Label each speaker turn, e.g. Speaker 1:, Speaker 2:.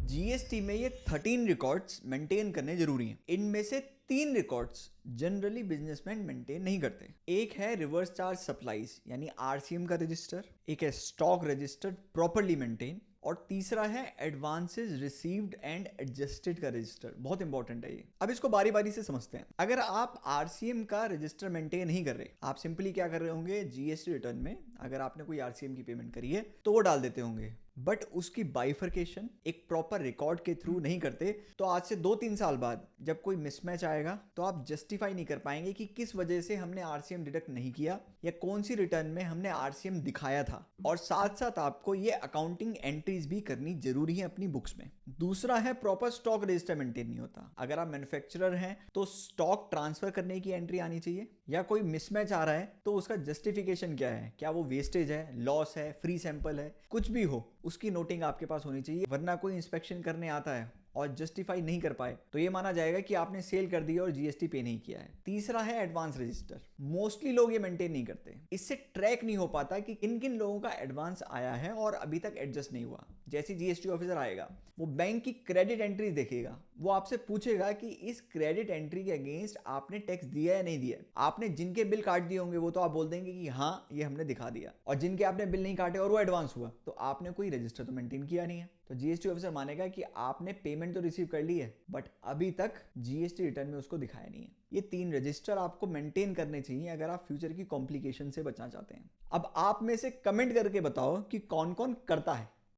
Speaker 1: GST में ये 13 records maintain करने जरूरी हैं। इनमें से 3 रिकॉर्ड्स जनरली बिजनेसमैन मेंटेन नहीं करते। एक है रिवर्स चार्ज सप्लाईज यानी आरसीएम का रजिस्टर, एक है स्टॉक रजिस्टर प्रॉपरली मेंटेन, और तीसरा है एडवांसेस रिसीव्ड एंड एडजस्टेड का रजिस्टर। बहुत इंपॉर्टेंट है ये। अब इसको बारी बारी से समझते हैं। अगर आप आरसीएम का रजिस्टर मेंटेन नहीं कर रहे, आप सिंपली क्या कर रहे होंगे, जीएसटी रिटर्न में अगर आपने कोई आरसीएम की पेमेंट करी है तो वो डाल देते होंगे, बट उसकी बाइफर्केशन एक प्रॉपर रिकॉर्ड के थ्रू नहीं करते। तो आज से 2-3 साल बाद जब कोई मिसमैच आएगा तो आप जस्टिफाई नहीं कर पाएंगे कि किस वजह से हमने आरसीएम डिडक्ट नहीं किया या कौन सी रिटर्न में हमने आरसीएम दिखाया था। और साथ साथ आपको ये अकाउंटिंग एंट्रीज भी करनी जरूरी है अपनी बुक्स में। दूसरा है प्रॉपर स्टॉक रजिस्टर मेंटेन नहीं होता। अगर आप मैन्युफैक्चरर हैं तो स्टॉक ट्रांसफर करने की एंट्री आनी चाहिए, या कोई मिसमैच आ रहा है तो उसका जस्टिफिकेशन क्या है, क्या वो वेस्टेज है, लॉस है, फ्री सैंपल है, कुछ भी हो उसकी नोटिंग आपके पास होनी चाहिए। वरना कोई इंस्पेक्शन करने आता है और जस्टिफाई नहीं कर पाए तो ये माना जाएगा कि आपने सेल कर दिया और जीएसटी पे नहीं किया है। तीसरा है एडवांस रजिस्टर। मोस्टली लोग ये मेंटेन नहीं करते। इससे ट्रैक नहीं हो पाता कि किन किन लोगों का एडवांस आया है और अभी तक एडजस्ट नहीं हुआ। जैसे जीएसटी ऑफिसर आएगा, वो बैंक की क्रेडिट एंट्री देखेगा, वो आपसे पूछेगा कि इस क्रेडिट एंट्री के अगेंस्ट आपने टैक्स दिया या नहीं दिया। आपने जिनके बिल काट दिए होंगे वो तो आप बोल देंगे कि हाँ ये हमने दिखा दिया, और जिनके आपने बिल नहीं काटे और वो एडवांस हुआ तो आपने कोई रजिस्टर तो मेंटेन किया नहीं है। तो जीएसटी ऑफिसर मानेगा कि आपने पेमेंट तो रिसीव कर ली है बट अभी तक जीएसटी रिटर्न में उसको दिखाया नहीं है। ये 3 रजिस्टर आपको मेंटेन करने चाहिए अगर आप फ्यूचर की कॉम्प्लिकेशन से बचना चाहते हैं। अब आप में से कमेंट करके बताओ कि कौन कौन करता है।